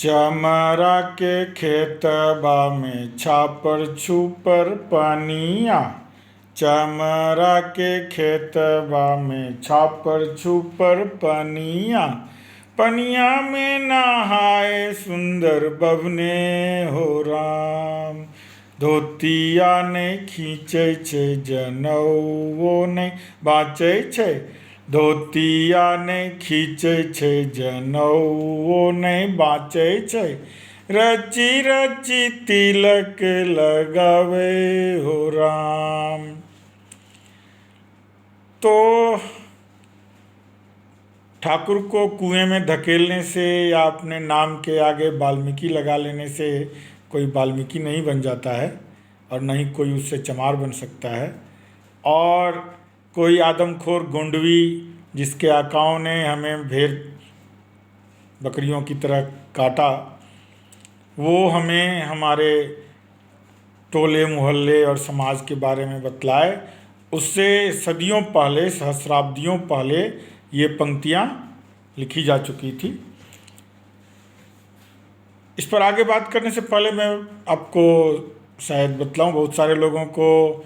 चमरा के खेतबा में छापर छूपर पनिया। चमरा के खेतबा में छापर छूपर पनिया। पनिया में नहाए सुंदर बभने हो राम। धोतिया नहीं खींचे छे जनौओ नहीं बाँचे छे। धोतिया नहीं खींचे छे जनौओ नहीं बाँचे छे। रची रची तिलक लगावे हो राम। तो ठाकुर को कुएं में धकेलने से या अपने नाम के आगे वाल्मीकि लगा लेने से कोई वाल्मीकि नहीं बन जाता है और न ही कोई उससे चमार बन सकता है। और कोई आदमखोर गोंडवी जिसके आकाओं ने हमें भेड़ बकरियों की तरह काटा, वो हमें हमारे टोले मोहल्ले और समाज के बारे में बतलाए, उससे सदियों पहले, सहस्राब्दियों पहले ये पंक्तियाँ लिखी जा चुकी थी। इस पर आगे बात करने से पहले मैं आपको शायद बतलाऊं, बहुत सारे लोगों को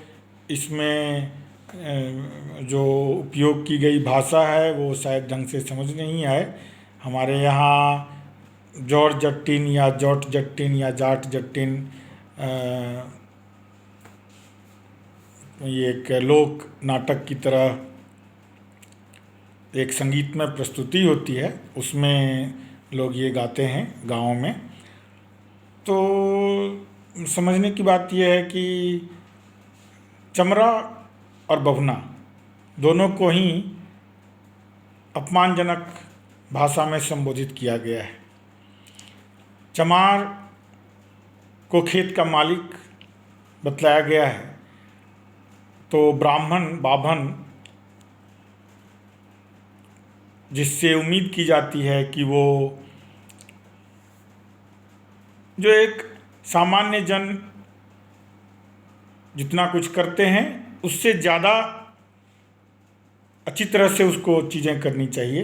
इसमें जो उपयोग की गई भाषा है वो शायद ढंग से समझ नहीं आए। हमारे यहाँ जॉर्ज जट्टिन या जॉट जट्टिन या जाट जट्टिन ये एक लोक नाटक की तरह एक संगीतमय प्रस्तुति होती है, उसमें लोग ये गाते हैं गाँव में। तो समझने की बात यह है कि चमरा और बभना दोनों को ही अपमानजनक भाषा में संबोधित किया गया है। चमार को खेत का मालिक बतलाया गया है, तो ब्राह्मण बाभन जिससे उम्मीद की जाती है कि वो जो एक सामान्य जन जितना कुछ करते हैं उससे ज़्यादा अच्छी तरह से उसको चीज़ें करनी चाहिए,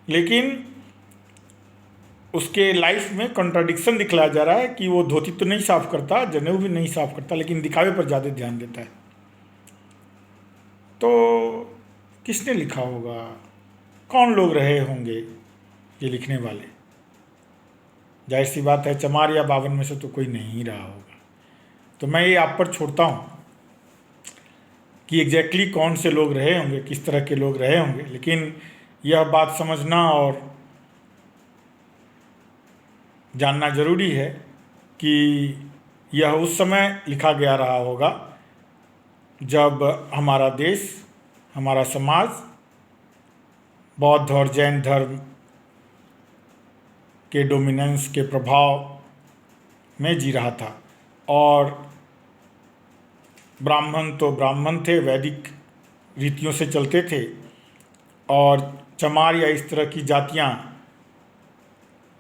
लेकिन उसके लाइफ में कॉन्ट्राडिक्शन दिखलाया जा रहा है कि वो धोती तो नहीं साफ करता, जनेऊ भी नहीं साफ करता, लेकिन दिखावे पर ज़्यादा ध्यान देता है। तो किसने लिखा होगा, कौन लोग रहे होंगे ये लिखने वाले? जाहिर सी बात है चमार या बावन में से तो कोई नहीं रहा होगा। तो मैं ये आप पर छोड़ता हूँ कि एग्जैक्टली कौन से लोग रहे होंगे, किस तरह के लोग रहे होंगे, लेकिन यह बात समझना और जानना ज़रूरी है कि यह उस समय लिखा गया रहा होगा जब हमारा देश, हमारा समाज बौद्ध और जैन धर्म के डोमिनेंस के प्रभाव में जी रहा था। और ब्राह्मण तो ब्राह्मण थे, वैदिक रीतियों से चलते थे, और चमार या इस तरह की जातियाँ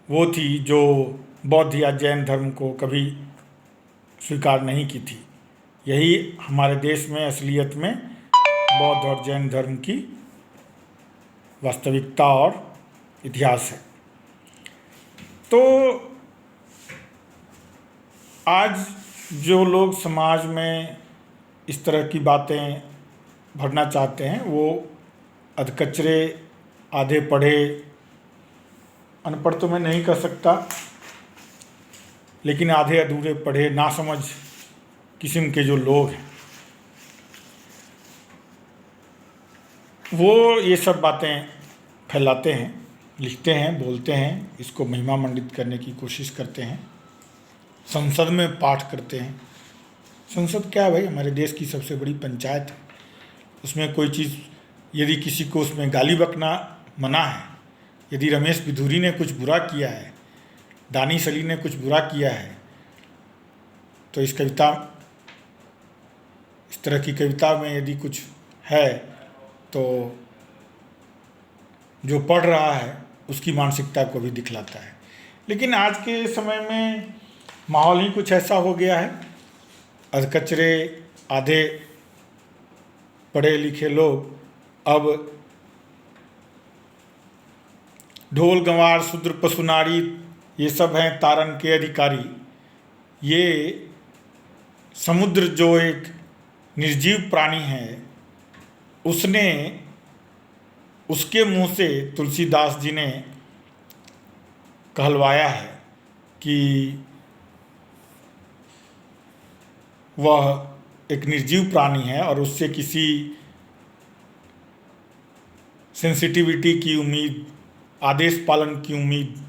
वो थी जो बौद्ध या जैन धर्म को कभी स्वीकार नहीं की थी। यही हमारे देश में असलियत में बौद्ध और जैन धर्म की वास्तविकता और इतिहास है। तो आज जो लोग समाज में इस तरह की बातें भरना चाहते हैं वो अधकचरे, आधे पढ़े, अनपढ़ तो मैं नहीं कह सकता, लेकिन आधे अधूरे पढ़े, नासमझ किस्म के जो लोग हैं वो ये सब बातें फैलाते हैं, लिखते हैं, बोलते हैं, इसको महिमा मंडित करने की कोशिश करते हैं, संसद में पाठ करते हैं। संसद क्या है भाई? हमारे देश की सबसे बड़ी पंचायत है। उसमें कोई चीज़ यदि किसी को उसमें गाली बकना मना है, यदि रमेश बिधूरी ने कुछ बुरा किया है, दानिश अली ने कुछ बुरा किया है, तो इस तरह की कविता में यदि कुछ है तो जो पढ़ रहा है उसकी मानसिकता को भी दिखलाता है। लेकिन आज के समय में माहौल ही कुछ ऐसा हो गया है, अधकचरे, आधे पढ़े लिखे लोग अब ढोल गंवार शूद्र पशु नारी ये सब हैं तारण के अधिकारी। ये समुद्र जो एक निर्जीव प्राणी है, उसने उसके मुंह से तुलसीदास जी ने कहलवाया है कि वह एक निर्जीव प्राणी है और उससे किसी सेंसिटिविटी की उम्मीद, आदेश पालन की उम्मीद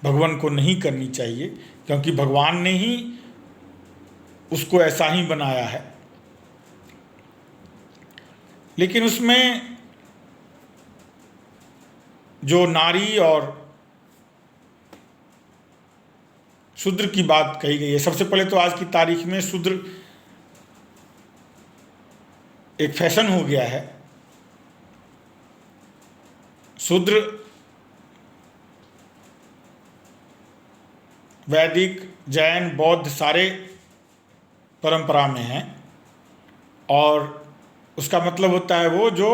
भगवान को नहीं करनी चाहिए, क्योंकि भगवान ने ही उसको ऐसा ही बनाया है। लेकिन उसमें जो नारी और शूद्र की बात कही गई है, सबसे पहले तो आज की तारीख में शूद्र एक फैशन हो गया है। शूद्र वैदिक, जैन, बौद्ध सारे परंपरा में हैं, और उसका मतलब होता है वो जो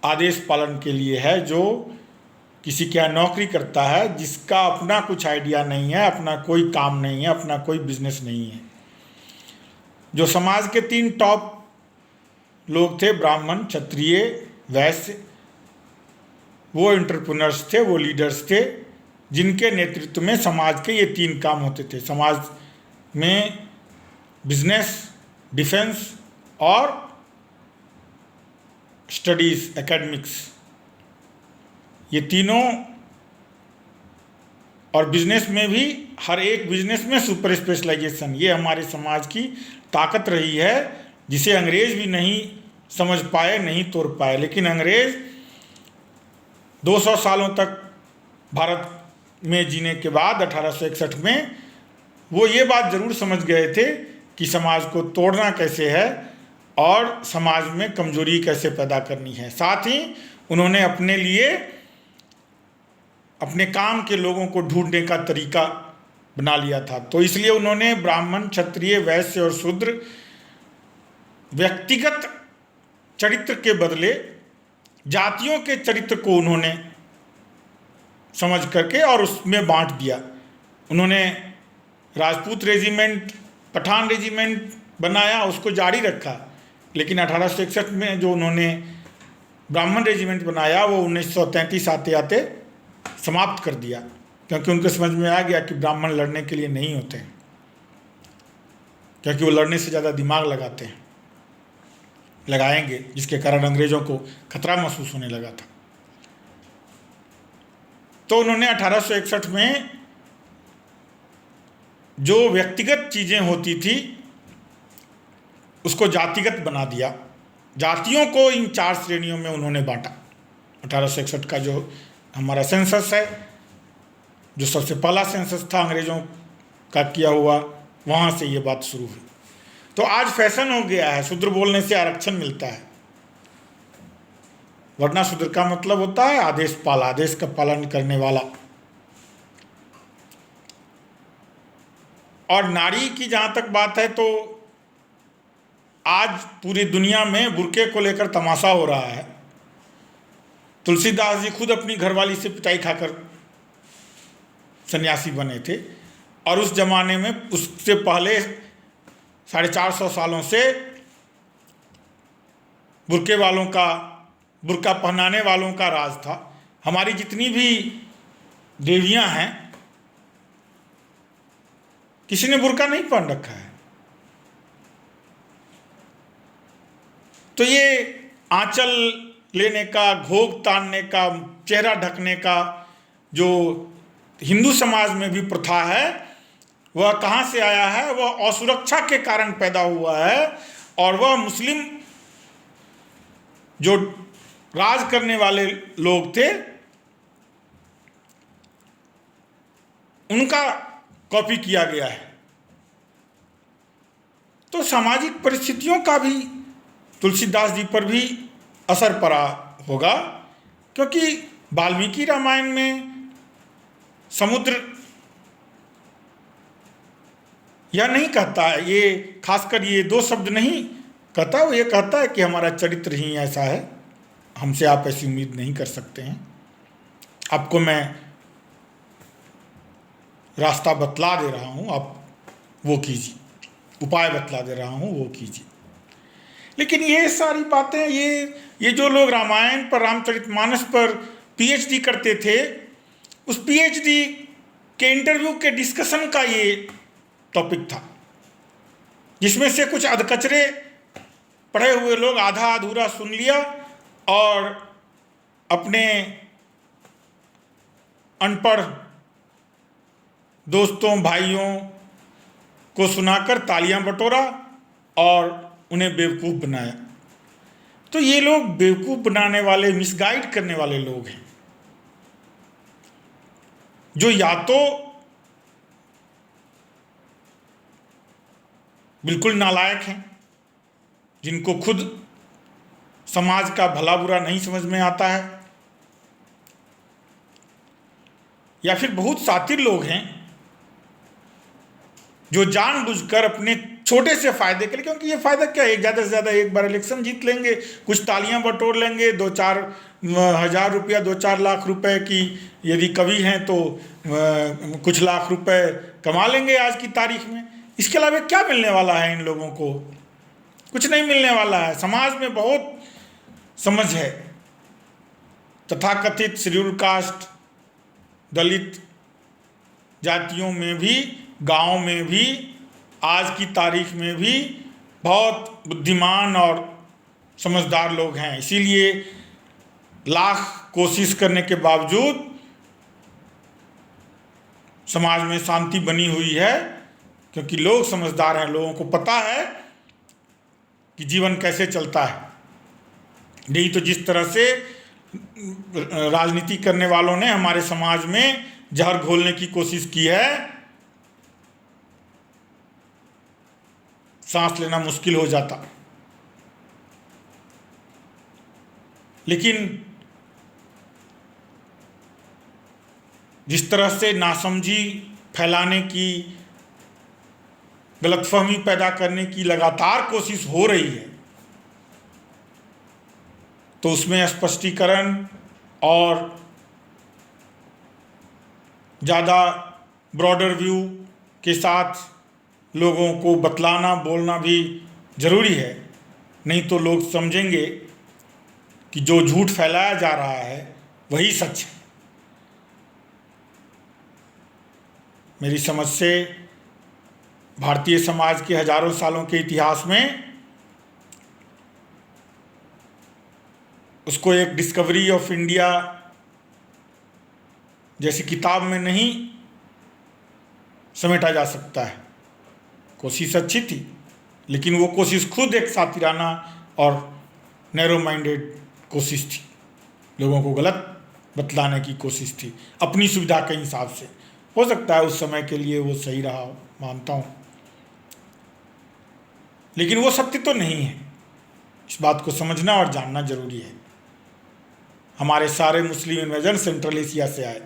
आदेश पालन के लिए है, जो किसी के यहाँ नौकरी करता है, जिसका अपना कुछ आइडिया नहीं है, अपना कोई काम नहीं है, अपना कोई बिजनेस नहीं है। जो समाज के 3 टॉप लोग थे, ब्राह्मण, क्षत्रिय, वैश्य, वो एंटरप्रेन्योर्स थे, वो लीडर्स थे, जिनके नेतृत्व में समाज के ये 3 काम होते थे। समाज में बिजनेस, डिफेंस और स्टडीज, एकेडमिक्स, ये तीनों, और बिजनेस में भी हर एक बिजनेस में सुपर स्पेशलाइजेशन, ये हमारे समाज की ताकत रही है, जिसे अंग्रेज भी नहीं समझ पाए, नहीं तोड़ पाए। लेकिन अंग्रेज 200 सालों तक भारत में जीने के बाद 1861 में वो ये बात ज़रूर समझ गए थे कि समाज को तोड़ना कैसे है और समाज में कमजोरी कैसे पैदा करनी है। साथ ही उन्होंने अपने लिए अपने काम के लोगों को ढूंढने का तरीका बना लिया था। तो इसलिए उन्होंने ब्राह्मण, क्षत्रिय, वैश्य और शूद्र व्यक्तिगत चरित्र के बदले जातियों के चरित्र को उन्होंने समझ करके और उसमें बांट दिया। उन्होंने राजपूत रेजिमेंट, पठान रेजिमेंट बनाया, उसको जारी रखा, लेकिन 1861 में जो उन्होंने ब्राह्मण रेजिमेंट बनाया वो 1933 आते आते समाप्त कर दिया, क्योंकि उनको समझ में आ गया कि ब्राह्मण लड़ने के लिए नहीं होते हैं, क्योंकि वो लड़ने से ज़्यादा दिमाग लगाएंगे, जिसके कारण अंग्रेज़ों को खतरा महसूस होने लगा था। तो उन्होंने 1861 में जो व्यक्तिगत चीज़ें होती थी उसको जातिगत बना दिया। जातियों को इन 4 श्रेणियों में उन्होंने बांटा। 1861 का जो हमारा सेंसस है, जो सबसे पहला सेंसस था अंग्रेज़ों का किया हुआ, वहाँ से ये बात शुरू हुई। तो आज फैशन हो गया है, शूद्र बोलने से आरक्षण मिलता है, वरना शूद्र का मतलब होता है आदेश पाला, आदेश का पालन करने वाला। और नारी की जहाँ तक बात है, तो आज पूरी दुनिया में बुर्के को लेकर तमाशा हो रहा है। तुलसीदास जी खुद अपनी घरवाली से पिटाई खाकर सन्यासी बने थे, और उस जमाने में, उससे पहले 450 सालों से बुर्का पहनाने वालों का राज था। हमारी जितनी भी देवियां हैं, किसी ने बुर्का नहीं पहन रखा है। तो ये आंचल लेने का, घोग तानने का, चेहरा ढकने का जो हिंदू समाज में भी प्रथा है, वह कहाँ से आया है? वह असुरक्षा के कारण पैदा हुआ है, और वह मुस्लिम जो राज करने वाले लोग थे उनका कॉपी किया गया है। तो सामाजिक परिस्थितियों का भी तुलसीदास जी पर भी असर पड़ा होगा, क्योंकि वाल्मीकि रामायण में समुद्र यह नहीं कहता है, ये खासकर ये 2 शब्द नहीं कहता, वो ये कहता है कि हमारा चरित्र ही ऐसा है, हमसे आप ऐसी उम्मीद नहीं कर सकते हैं। आपको मैं रास्ता बतला दे रहा हूँ, आप वो कीजिए, उपाय बतला दे रहा हूँ, वो कीजिए। लेकिन ये सारी बातें, ये जो लोग रामायण पर, रामचरितमानस पर पीएचडी करते थे, उस पीएचडी के इंटरव्यू के डिस्कशन का ये टॉपिक था, जिसमें से कुछ अधकचरे पढ़े हुए लोग आधा अधूरा सुन लिया और अपने अनपढ़ दोस्तों भाइयों को सुनाकर तालियां बटोरा और उन्हें बेवकूफ़ बनाया। तो ये लोग बेवकूफ़ बनाने वाले, मिसगाइड करने वाले लोग हैं, जो या तो बिल्कुल नालायक हैं, जिनको खुद समाज का भला बुरा नहीं समझ में आता है, या फिर बहुत शातिर लोग हैं जो जानबूझकर अपने छोटे से फायदे के लिए, क्योंकि ये फायदा क्या है, ज़्यादा से ज़्यादा एक बार इलेक्शन जीत लेंगे, कुछ तालियां बटोर लेंगे, 2-4 हज़ार रुपया, 2-4 लाख रुपए की, यदि कवि हैं तो कुछ लाख रुपए कमा लेंगे आज की तारीख में। इसके अलावा क्या मिलने वाला है इन लोगों को? कुछ नहीं मिलने वाला है। समाज में बहुत समझ है, तथाकथित शेड्यूल कास्ट, दलित जातियों में भी, गांव में भी, आज की तारीख में भी बहुत बुद्धिमान और समझदार लोग हैं। इसीलिए लाख कोशिश करने के बावजूद समाज में शांति बनी हुई है, क्योंकि लोग समझदार हैं, लोगों को पता है कि जीवन कैसे चलता है। नहीं तो जिस तरह से राजनीति करने वालों ने हमारे समाज में जहर घोलने की कोशिश की है, सांस लेना मुश्किल हो जाता। लेकिन जिस तरह से नासमझी फैलाने की, गलतफहमी पैदा करने की लगातार कोशिश हो रही है, तो उसमें स्पष्टीकरण और ज़्यादा ब्रॉडर व्यू के साथ लोगों को बतलाना, बोलना भी ज़रूरी है। नहीं तो लोग समझेंगे कि जो झूठ फैलाया जा रहा है वही सच है। मेरी समझ से भारतीय समाज के हजारों सालों के इतिहास में उसको एक डिस्कवरी ऑफ इंडिया जैसी किताब में नहीं समेटा जा सकता है। कोशिश अच्छी थी, लेकिन वो कोशिश खुद एक सातिराना और नैरो माइंडेड कोशिश थी, लोगों को गलत बतलाने की कोशिश थी, अपनी सुविधा के हिसाब से। हो सकता है उस समय के लिए वो सही रहा हो, मानता हूँ, लेकिन वो सत्य तो नहीं है। इस बात को समझना और जानना जरूरी है। हमारे सारे मुस्लिम इन्वेजन सेंट्रल एशिया से आए,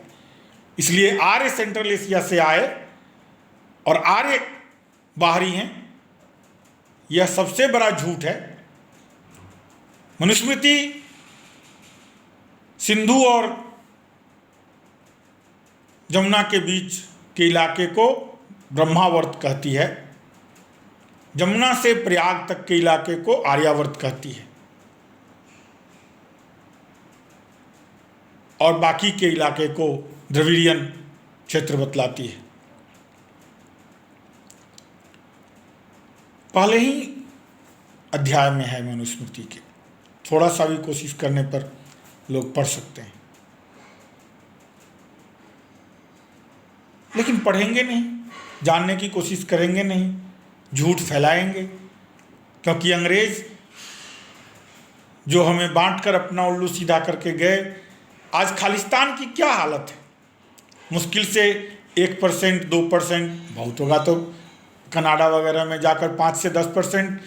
इसलिए आर्य सेंट्रल एशिया से आए और आर्य बाहरी हैं, यह सबसे बड़ा झूठ है। मनुस्मृति सिंधु और जमुना के बीच के इलाके को ब्रह्मावर्त कहती है, जमुना से प्रयाग तक के इलाके को आर्यावर्त कहती है, और बाकी के इलाके को द्रविड़ियन क्षेत्र बतलाती है। पहले ही अध्याय में है मनुस्मृति के, थोड़ा सा भी कोशिश करने पर लोग पढ़ सकते हैं, लेकिन पढ़ेंगे नहीं, जानने की कोशिश करेंगे नहीं, झूठ फैलाएंगे। क्योंकि अंग्रेज जो हमें बांट कर अपना उल्लू सीधा करके गए, आज खालिस्तान की क्या हालत है। मुश्किल से 1%, 2%, बहुत होगा तो कनाडा वगैरह में जाकर 5 से 10%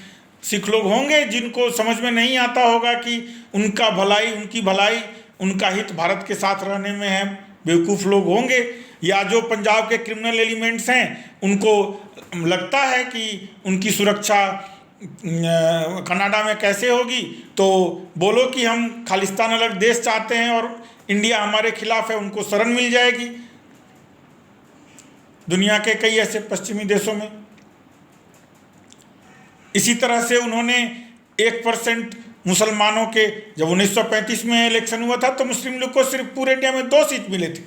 सिख लोग होंगे जिनको समझ में नहीं आता होगा कि उनका भलाई, उनकी भलाई, उनका हित भारत के साथ रहने में है। बेवकूफ़ लोग होंगे, या जो पंजाब के क्रिमिनल एलिमेंट्स हैं उनको लगता है कि उनकी सुरक्षा कनाडा में कैसे होगी, तो बोलो कि हम खालिस्तान अलग देश चाहते हैं और इंडिया हमारे खिलाफ है, उनको शरण मिल जाएगी। दुनिया के कई ऐसे पश्चिमी देशों में। इसी तरह से उन्होंने 1% मुसलमानों के, जब 1935 में इलेक्शन हुआ था तो मुस्लिम लीग को सिर्फ पूरे इंडिया में 2 सीट मिले थे,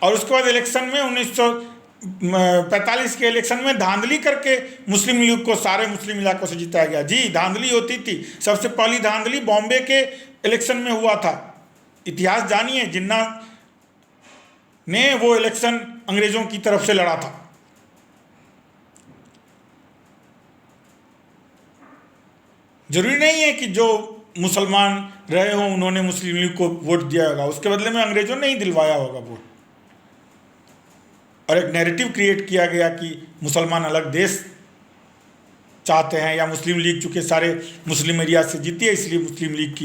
और उसके बाद इलेक्शन में 1945 के इलेक्शन में धांधली करके मुस्लिम लीग को सारे मुस्लिम इलाकों से जिताया गया। जी, धांधली होती थी। सबसे पहली धांधली बॉम्बे के इलेक्शन में हुआ था। इतिहास जानिए, जिन्ना ने वो इलेक्शन अंग्रेजों की तरफ से लड़ा था। जरूरी नहीं है कि जो मुसलमान रहे हों उन्होंने मुस्लिम लीग को वोट दिया होगा, उसके बदले में अंग्रेजों ने ही दिलवाया होगा वोट। और एक नैरेटिव क्रिएट किया गया कि मुसलमान अलग देश चाहते हैं, या मुस्लिम लीग चूँकि सारे मुस्लिम एरिया से जीती है इसलिए मुस्लिम लीग की